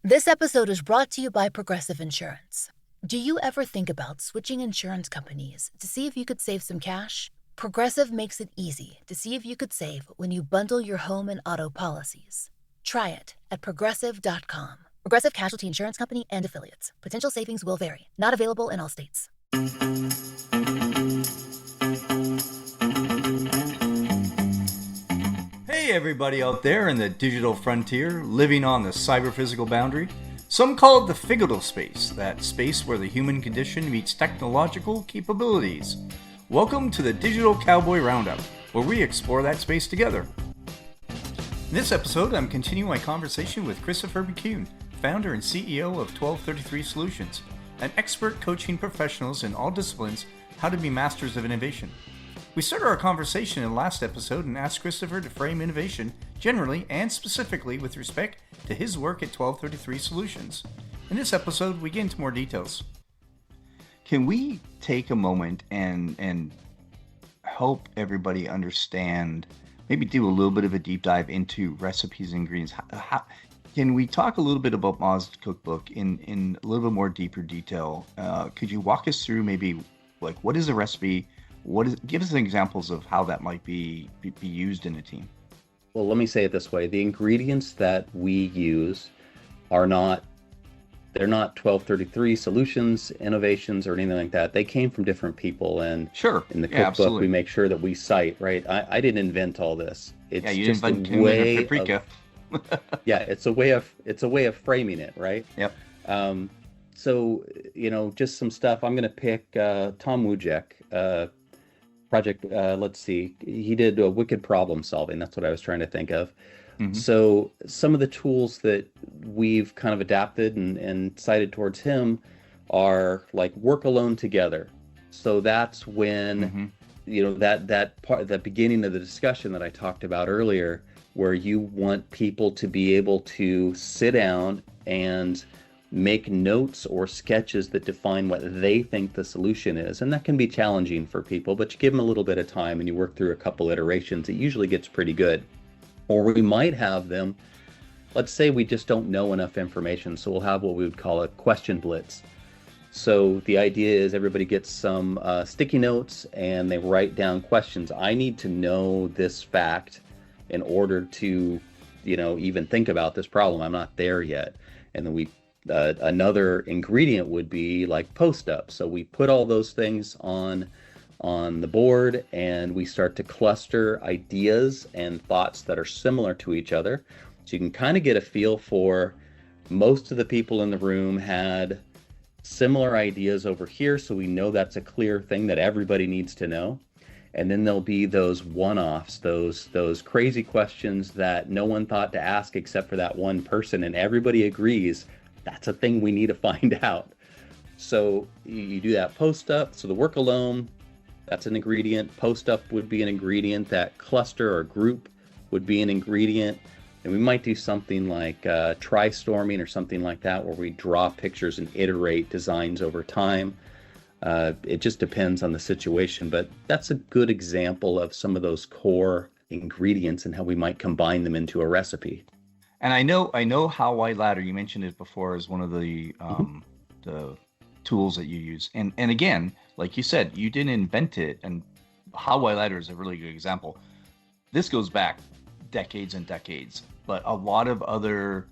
This episode is brought to you by Progressive Insurance. Do you ever think about switching insurance companies to see if you could save some cash? Progressive makes it easy to see if you could save when you bundle your home and auto policies. Try it at progressive.com. Progressive Casualty Insurance Company and Affiliates. Potential savings will vary. Not available in all states. Hey everybody out there in the digital frontier, living on the cyber-physical boundary. Some call it the figital space, that space where the human condition meets technological capabilities. Welcome to the Digital Cowboy Roundup, where we explore that space together. In this episode, I'm continuing my conversation with Christopher McCune, founder and CEO of 1233 Solutions, an expert coaching professionals in all disciplines how to be masters of innovation. We started our conversation in the last episode and asked Christopher to frame innovation generally and specifically with respect to his work at 1233 Solutions. In this episode, we get into more details. Can we take a moment and help everybody understand, maybe do a little bit of a deep dive into recipes and ingredients? Can we talk a little bit about Ma's cookbook in a little bit more deeper detail? Could you walk us through maybe like what is a recipe? Give us examples of how that might be used in a team. Well, let me say it this way. The ingredients that we use they're not 1233 solutions, innovations, or anything like that. They came from different people. And sure, in the cookbook, we make sure that we cite, right? I didn't invent all this. It's you just didn't a way paprika. Yeah, it's a way of framing it, right? Yep. So, just some stuff. I'm going to pick Tom Wujek, project, let's see, he did wicked problem solving. That's what I was trying to think of. Mm-hmm. So some of the tools that we've kind of adapted and cited towards him are like work alone together. So that's when, that part, that beginning of the discussion that I talked about earlier, where you want people to be able to sit down and make notes or sketches that define what they think the solution is. And that can be challenging for people, but you give them a little bit of time and you work through a couple iterations, it usually gets pretty good. Or we might have them, let's say we just don't know enough information, so we'll have what we would call a question blitz. So the idea is everybody gets some sticky notes and they write down questions. I need to know this fact in order to, even think about this problem. I'm not there yet. And then another ingredient would be like post up. So we put all those things on the board and we start to cluster ideas and thoughts that are similar to each other. So you can kind of get a feel for most of the people in the room had similar ideas over here. So we know that's a clear thing that everybody needs to know. And then there'll be those one-offs, those crazy questions that no one thought to ask except for that one person, and everybody agrees that's a thing we need to find out. So you do that post up. So the work alone, that's an ingredient. Post up would be an ingredient. That cluster or group would be an ingredient. And we might do something like try-storming or something like that, where we draw pictures and iterate designs over time. It just depends on the situation, but that's a good example of some of those core ingredients and how we might combine them into a recipe. And I know How Wide Ladder, you mentioned it before, as one of the tools that you use. And again, like you said, you didn't invent it. And How Wide Ladder is a really good example. This goes back decades and decades, but a lot of other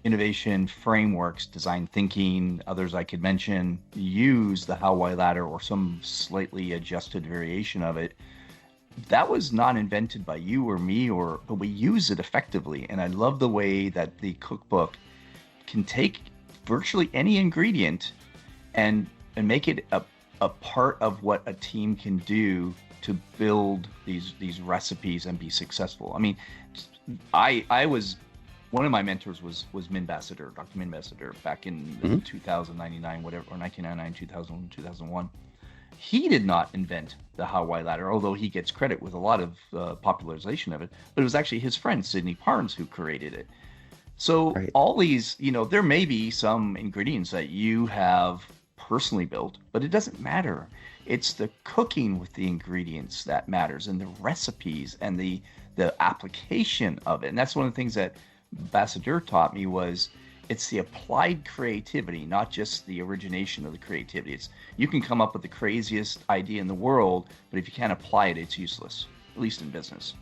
innovation frameworks, design thinking, others I could mention, use the How Wide Ladder or some slightly adjusted variation of it. That was not invented by you or me, but we use it effectively. And I love the way that the cookbook can take virtually any ingredient and make it a part of what a team can do to build these recipes and be successful. I mean, I was, one of my mentors was Min Bassiter, Dr. Min Bassiter, back in 2099, whatever, or 1999, 2000, 2001. He did not invent the How Wide Ladder, although he gets credit with a lot of popularization of it. But it was actually his friend, Sidney Parnes, who created it. So all these, there may be some ingredients that you have personally built, but it doesn't matter. It's the cooking with the ingredients that matters, and the recipes and the application of it. And that's one of the things that Ambassador taught me was it's the applied creativity, not just the origination of the creativity. It's, you can come up with the craziest idea in the world, but if you can't apply it, it's useless, at least in business.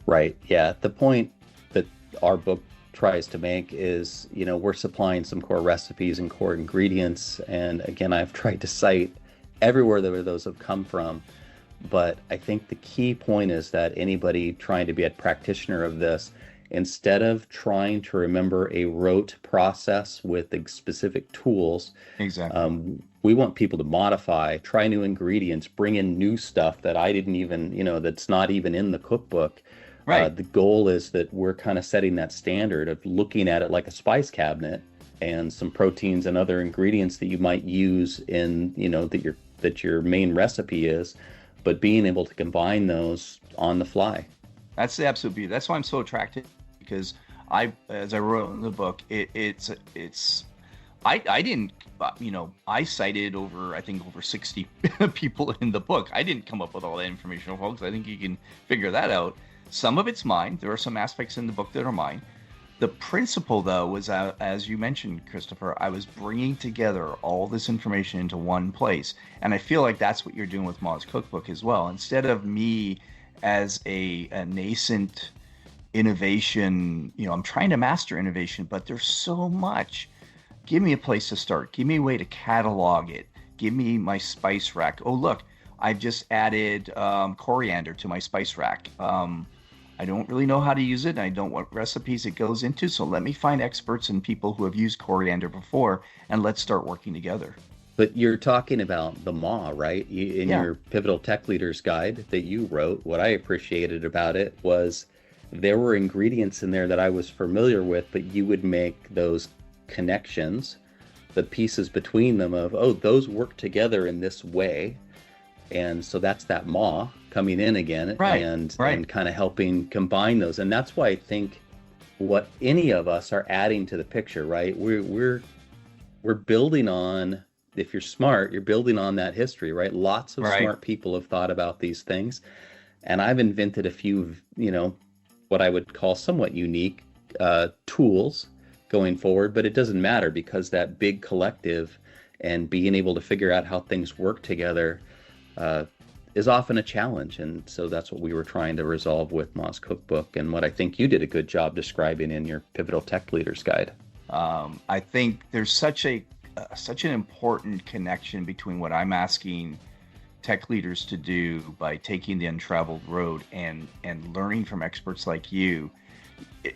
Right. Yeah. The point that our book tries to make is, we're supplying some core recipes and core ingredients. And again, I've tried to cite everywhere that those have come from. But I think the key point is that anybody trying to be a practitioner of this, instead of trying to remember a rote process with specific tools, exactly, we want people to modify, try new ingredients, bring in new stuff that I didn't even, that's not even in the cookbook. right. The goal is that we're kind of setting that standard of looking at it like a spice cabinet and some proteins and other ingredients that you might use in, that your main recipe is, but being able to combine those on the fly. That's the absolute beauty. That's why I'm so attracted, because as I wrote in the book, I didn't, I cited over 60 people in the book. I didn't come up with all that information, folks. I think you can figure that out. Some of it's mine. There are some aspects in the book that are mine. The principle, though, was, as you mentioned, Christopher, I was bringing together all this information into one place. And I feel like that's what you're doing with Ma's Cookbook as well. Instead of me as a nascent innovation, I'm trying to master innovation, but there's so much. Give me a place to start. Give me a way to catalog it. Give me my spice rack. Oh, look, I've just added coriander to my spice rack. I don't really know how to use it, and I don't know what recipes it goes into, so let me find experts and people who have used coriander before, and let's start working together. But you're talking about the MA, right? In your Pivotal Tech Leaders Guide that you wrote, what I appreciated about it was there were ingredients in there that I was familiar with, but you would make those connections, the pieces between them of, oh, those work together in this way. And so that's that MA coming in again, and kind of helping combine those. And that's why I think what any of us are adding to the picture, right? We're building on, if you're smart, you're building on that history, right? Lots of smart people have thought about these things. And I've invented a few, what I would call somewhat unique tools going forward, but it doesn't matter, because that big collective and being able to figure out how things work together is often a challenge. And so that's what we were trying to resolve with Ma's Cookbook, and what I think you did a good job describing in your Pivotal Tech Leaders Guide. I think there's such an important connection between what I'm asking tech leaders to do by taking the untraveled road and learning from experts like you.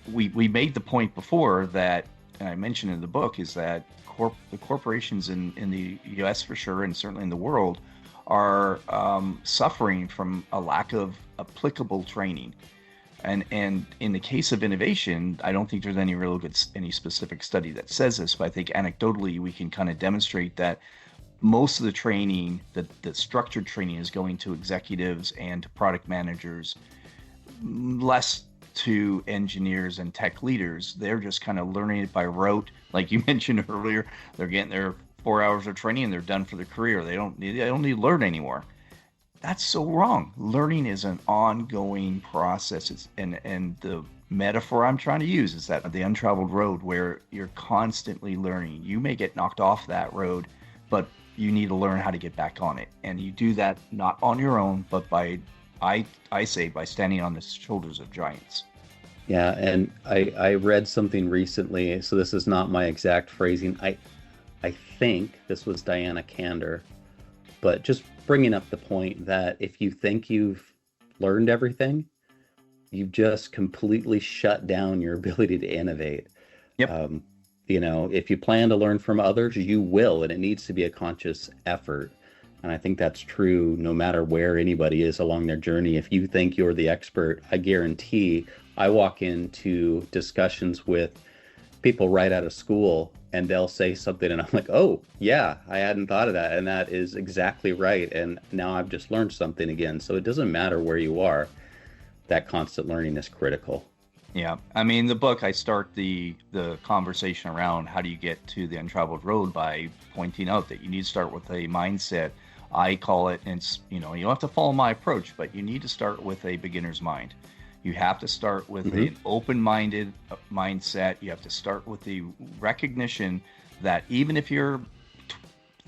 We made the point before that, and I mentioned in the book, is that the corporations in the US for sure, and certainly in the world, are suffering from a lack of applicable training. And in the case of innovation, I don't think there's any specific study that says this, but I think anecdotally we can kind of demonstrate that most of the training, the structured training, is going to executives and to product managers, less to engineers and tech leaders. They're just kind of learning it by rote. Like you mentioned earlier, they're getting their 4 hours of training and they're done for the career. They don't need to learn anymore. That's so wrong. Learning is an ongoing process. And the metaphor I'm trying to use is that the untraveled road, where you're constantly learning. You may get knocked off that road, but you need to learn how to get back on it. And you do that not on your own, but by standing on the shoulders of giants. Yeah, and I read something recently, so this is not my exact phrasing. I think this was Diana Kander, but just bringing up the point that if you think you've learned everything, you've just completely shut down your ability to innovate. Yep. If you plan to learn from others, you will, and it needs to be a conscious effort. And I think that's true no matter where anybody is along their journey. If you think you're the expert, I guarantee I walk into discussions with people right out of school, and they'll say something and I'm like, oh yeah, I hadn't thought of that, and that is exactly right, and now I've just learned something again. So it doesn't matter where you are, that constant learning is critical. Yeah, I mean, the book, I start the conversation around how do you get to the untraveled road by pointing out that you need to start with a mindset. I call it, and it's, you don't have to follow my approach, but you need to start with a beginner's mind. You have to start with an open-minded mindset. You have to start with the recognition that even if you're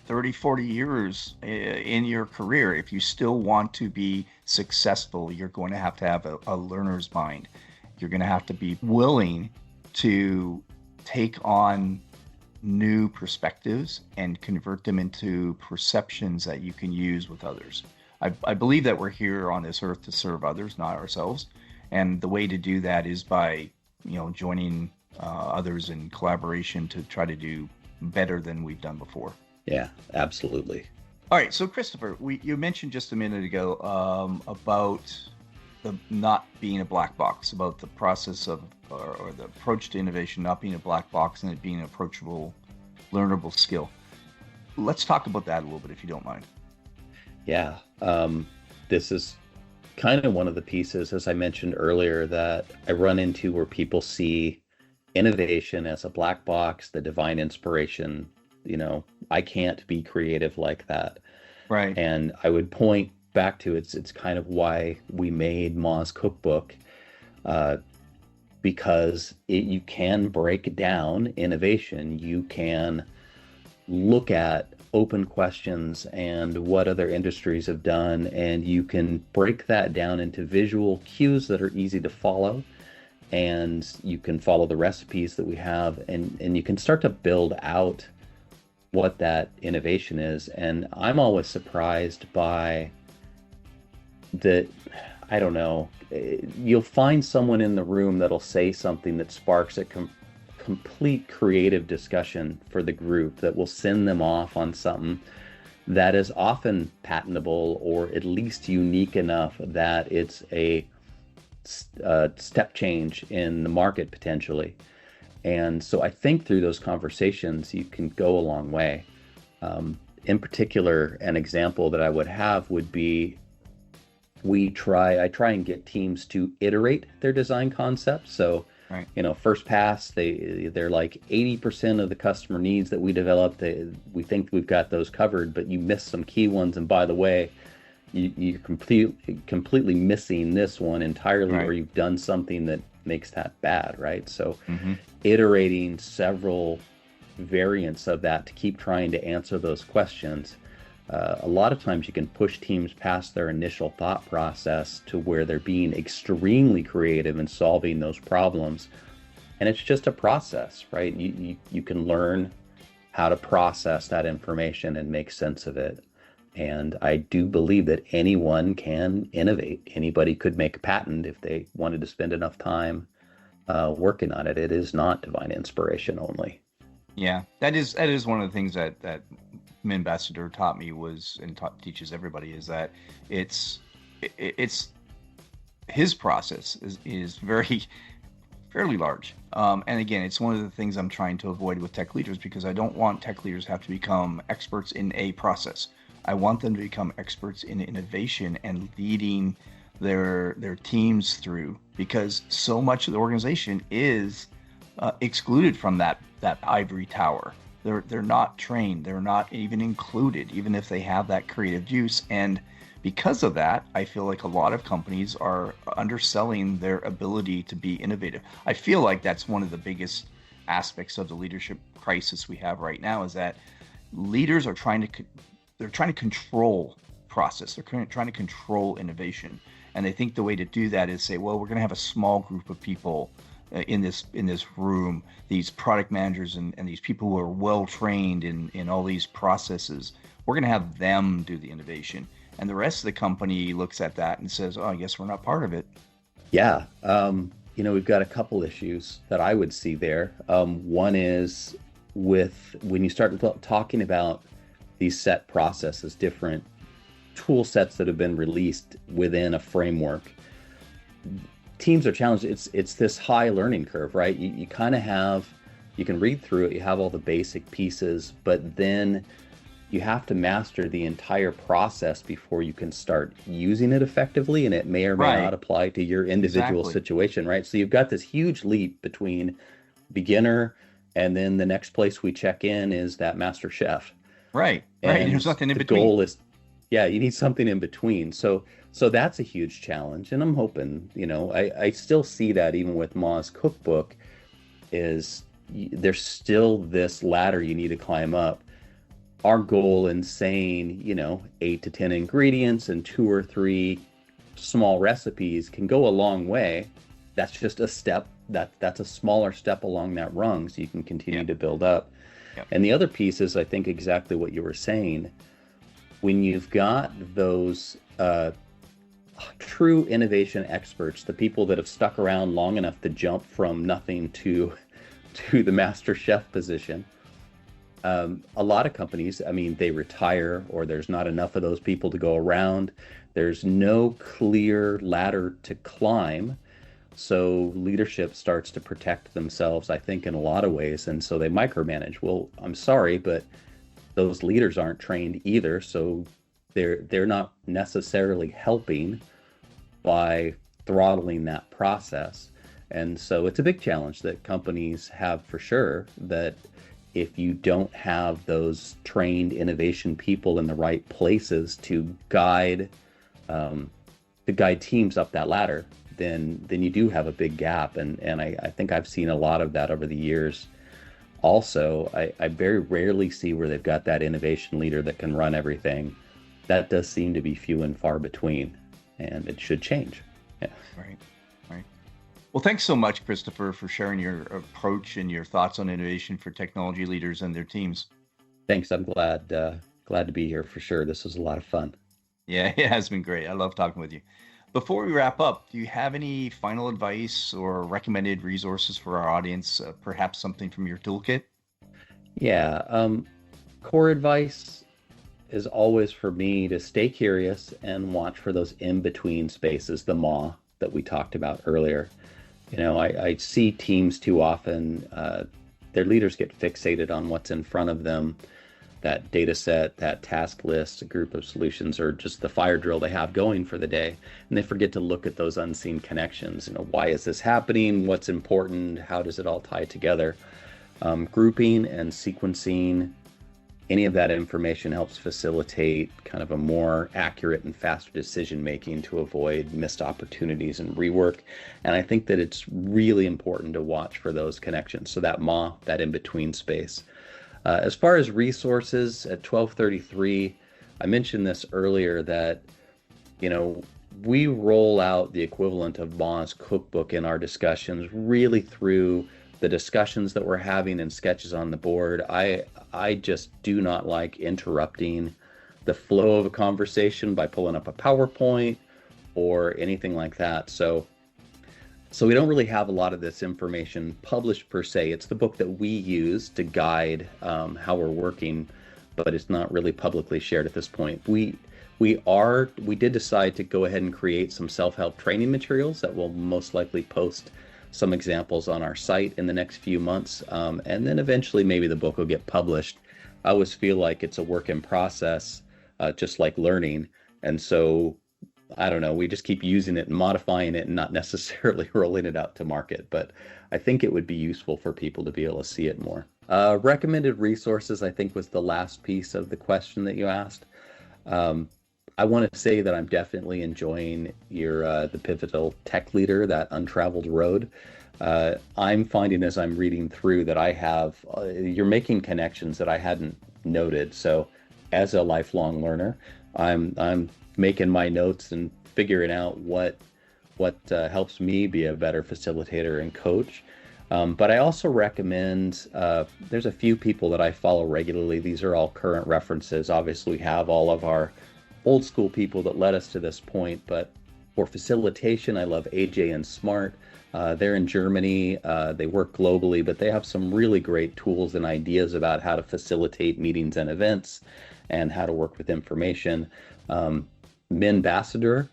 30, 40 years in your career, if you still want to be successful, you're going to have a learner's mind. You're going to have to be willing to take on new perspectives and convert them into perceptions that you can use with others. I believe that we're here on this earth to serve others, not ourselves. And the way to do that is by, joining others in collaboration to try to do better than we've done before. Yeah, absolutely. All right. So Christopher, you mentioned just a minute ago about the not being a black box, about the process of, or the approach to innovation not being a black box and it being an approachable, learnable skill. Let's talk about that a little bit, if you don't mind. Yeah. This is kind of one of the pieces, as I mentioned earlier, that I run into where people see innovation as a black box, the divine inspiration. I can't be creative like that. Right. And I would point back to it's kind of why we made Ma's cookbook, because you can break down innovation. You can look at open questions and what other industries have done, and you can break that down into visual cues that are easy to follow, and you can follow the recipes that we have, and you can start to build out what that innovation is. And I'm always surprised by that. I don't know, you'll find someone in the room that'll say something that sparks a complete creative discussion for the group, that will send them off on something that is often patentable or at least unique enough that it's a step change in the market potentially. And so I think through those conversations, you can go a long way. In particular, an example that I would have would be, I try and get teams to iterate their design concepts. So, right. First pass, they're like 80% of the customer needs that we develop. We think we've got those covered, but you miss some key ones. And by the way, you're completely missing this one entirely, right. Or you've done something that makes that bad, right? So iterating several variants of that to keep trying to answer those questions. A lot of times you can push teams past their initial thought process to where they're being extremely creative in solving those problems. And it's just a process, right? You can learn how to process that information and make sense of it. And I do believe that anyone can innovate. Anybody could make a patent if they wanted to spend enough time working on it. It is not divine inspiration only. Yeah, that is one of the things that Ambassador taught me teaches everybody, is that it's his process is fairly large. And again, it's one of the things I'm trying to avoid with tech leaders, because I don't want tech leaders to have to become experts in a process. I want them to become experts in innovation and leading their teams through, because so much of the organization is excluded from that ivory tower. They're not trained. They're not even included, even if they have that creative juice. And because of that, I feel like a lot of companies are underselling their ability to be innovative. I feel like that's one of the biggest aspects of the leadership crisis we have right now, is that leaders are trying to control process. They're trying to control innovation. And they think the way to do that is say, well, we're going to have a small group of people in this room, these product managers and these people who are well trained in all these processes. We're going to have them do the innovation, and the rest of the company looks at that and says, oh, I guess we're not part of it. Yeah. We've got a couple issues that I would see there. One is with when you start talking about these set processes, different tool sets that have been released within a framework, teams are challenged. It's this high learning curve, right? You kind of have, you can read through it, you have all the basic pieces, but then you have to master the entire process before you can start using it effectively, and it may or may not apply to your individual situation, right? So you've got this huge leap between beginner and then the next place we check in is that master chef. Right. And there's nothing in between. The goal is, Yeah, you need something in between. So that's a huge challenge, and I'm hoping, I still see that even with Ma's cookbook is there's still this ladder you need to climb up. Our goal in saying, 8 to 10 ingredients and 2 or 3 small recipes can go a long way. That's just a step. That's a smaller step along that rung, so you can continue to build up. Yep. And the other piece is, I think, exactly what you were saying. When you've got those true innovation experts, the people that have stuck around long enough to jump from nothing to the master chef position, a lot of companies, they retire, or there's not enough of those people to go around. There's no clear ladder to climb. So leadership starts to protect themselves, I think, in a lot of ways. And so they micromanage. Well, I'm sorry, but those leaders aren't trained either. So they're not necessarily helping by throttling that process. And so it's a big challenge that companies have, for sure, that if you don't have those trained innovation people in the right places to guide teams up that ladder, then you do have a big gap. And I think I've seen a lot of that over the years. Also, I very rarely see where they've got that innovation leader that can run everything. That does seem to be few and far between, and it should change. Yeah. Right. Well, thanks so much, Christopher, for sharing your approach and your thoughts on innovation for technology leaders and their teams. Thanks. I'm glad to be here for sure. This was a lot of fun. Yeah, it has been great. I love talking with you. Before we wrap up, do you have any final advice or recommended resources for our audience? Perhaps something from your toolkit? Yeah. Core advice is always for me to stay curious and watch for those in-between spaces, the MAW that we talked about earlier. I see teams too often, their leaders get fixated on what's in front of them, that data set, that task list, a group of solutions, or just the fire drill they have going for the day. And they forget to look at those unseen connections. Why is this happening? What's important? How does it all tie together? Grouping and sequencing, any of that information helps facilitate kind of a more accurate and faster decision making to avoid missed opportunities and rework. And I think that it's really important to watch for those connections. So that MAW, that in-between space. As far as resources at 1233, I mentioned this earlier that, we roll out the equivalent of Ma's cookbook in our discussions really through the discussions that we're having and sketches on the board. I just do not like interrupting the flow of a conversation by pulling up a PowerPoint or anything like that. So we don't really have a lot of this information published per se. It's the book that we use to guide how we're working, but it's not really publicly shared at this point. We did decide to go ahead and create some self-help training materials that we'll most likely post some examples on our site in the next few months. And then eventually maybe the book will get published. I always feel like it's a work in process, just like learning. And so, I don't know, we just keep using it and modifying it and not necessarily rolling it out to market. But I think it would be useful for people to be able to see it more. Recommended resources, I think, was the last piece of the question that you asked. I want to say that I'm definitely enjoying the Pivotal Tech Leader, that Untraveled Road. I'm finding as I'm reading through that you're making connections that I hadn't noted. So as a lifelong learner, I'm making my notes and figuring out what helps me be a better facilitator and coach. But I also recommend, there's a few people that I follow regularly. These are all current references. Obviously, we have all of our old school people that led us to this point, but for facilitation, I love AJ and Smart. They're in Germany. They work globally, but they have some really great tools and ideas about how to facilitate meetings and events and how to work with information. Ambassador,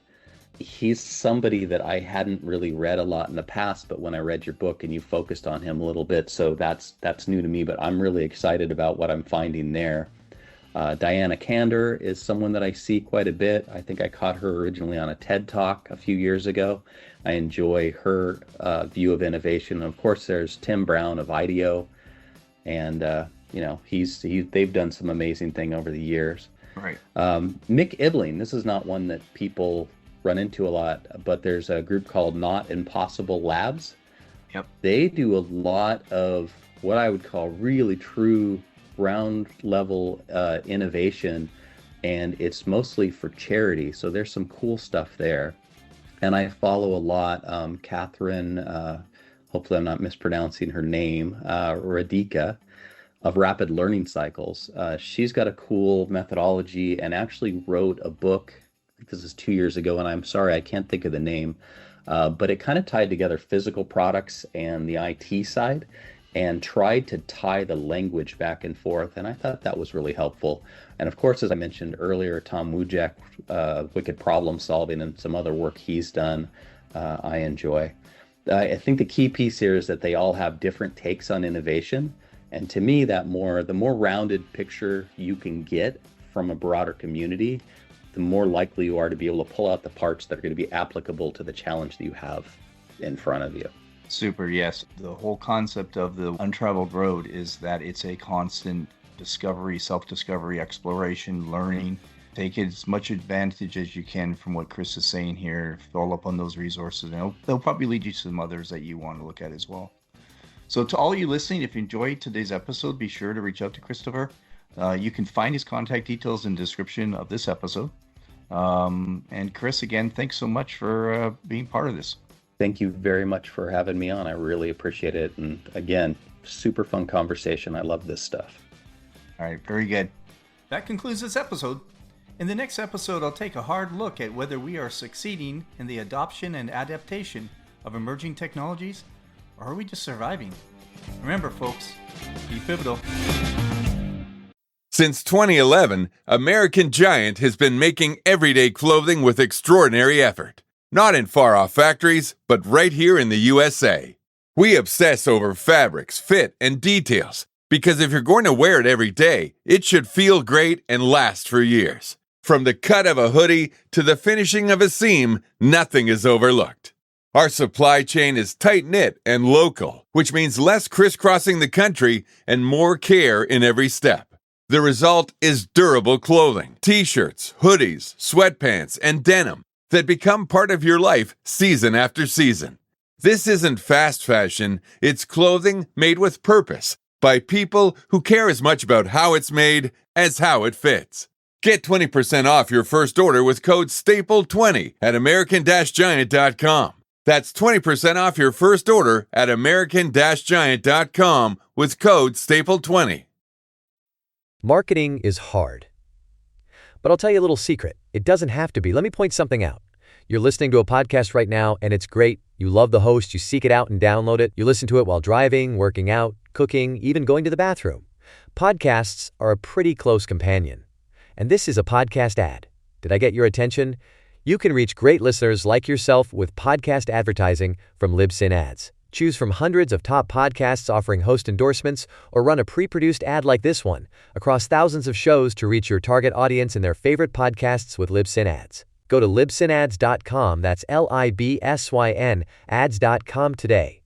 he's somebody that I hadn't really read a lot in the past, but when I read your book and you focused on him a little bit, so that's new to me, but I'm really excited about what I'm finding there. Diana Candor is someone that I see quite a bit. I think I caught her originally on a TED Talk a few years ago. I enjoy her view of innovation. And of course, there's Tim Brown of IDEO, and they've done some amazing thing over the years. Right. Mick Ibling, this is not one that people run into a lot, but there's a group called Not Impossible Labs. Yep. They do a lot of what I would call really true ground level innovation, and it's mostly for charity. So there's some cool stuff there. And I follow a lot Catherine, hopefully I'm not mispronouncing her name, Radhika of Rapid Learning Cycles. She's got a cool methodology and actually wrote a book. I think this is 2 years ago, and I'm sorry, I can't think of the name, but it kind of tied together physical products and the IT side and tried to tie the language back and forth. And I thought that was really helpful. And of course, as I mentioned earlier, Tom Wujek, Wicked Problem Solving, and some other work he's done, I enjoy. I think the key piece here is that they all have different takes on innovation. And to me, the more rounded picture you can get from a broader community, the more likely you are to be able to pull out the parts that are going to be applicable to the challenge that you have in front of you. Super, yes. The whole concept of the Untraveled Road is that it's a constant discovery, self-discovery, exploration, learning. Take as much advantage as you can from what Chris is saying here. Fill up on those resources, and they'll probably lead you to some others that you want to look at as well. So to all you listening, if you enjoyed today's episode, be sure to reach out to Christopher. You can find his contact details in the description of this episode. And Chris, again, thanks so much for being part of this. Thank you very much for having me on. I really appreciate it. And again, super fun conversation. I love this stuff. All right, very good. That concludes this episode. In the next episode, I'll take a hard look at whether we are succeeding in the adoption and adaptation of emerging technologies, or are we just surviving? Remember, folks, be pivotal. Since 2011, American Giant has been making everyday clothing with extraordinary effort. Not in far-off factories, but right here in the USA. We obsess over fabrics, fit, and details, because if you're going to wear it every day, it should feel great and last for years. From the cut of a hoodie to the finishing of a seam, nothing is overlooked. Our supply chain is tight-knit and local, which means less crisscrossing the country and more care in every step. The result is durable clothing, t-shirts, hoodies, sweatpants, and denim that become part of your life season after season. This isn't fast fashion, it's clothing made with purpose by people who care as much about how it's made as how it fits. Get 20% off your first order with code STAPLE20 at American-Giant.com. That's 20% off your first order at American-Giant.com with code STAPLE20. Marketing is hard. But I'll tell you a little secret. It doesn't have to be. Let me point something out. You're listening to a podcast right now, and it's great. You love the host. You seek it out and download it. You listen to it while driving, working out, cooking, even going to the bathroom. Podcasts are a pretty close companion. And this is a podcast ad. Did I get your attention? You can reach great listeners like yourself with podcast advertising from Libsyn Ads. Choose from hundreds of top podcasts offering host endorsements, or run a pre-produced ad like this one across thousands of shows to reach your target audience in their favorite podcasts with Libsyn Ads. Go to libsynads.com, that's Libsyn, ads.com today,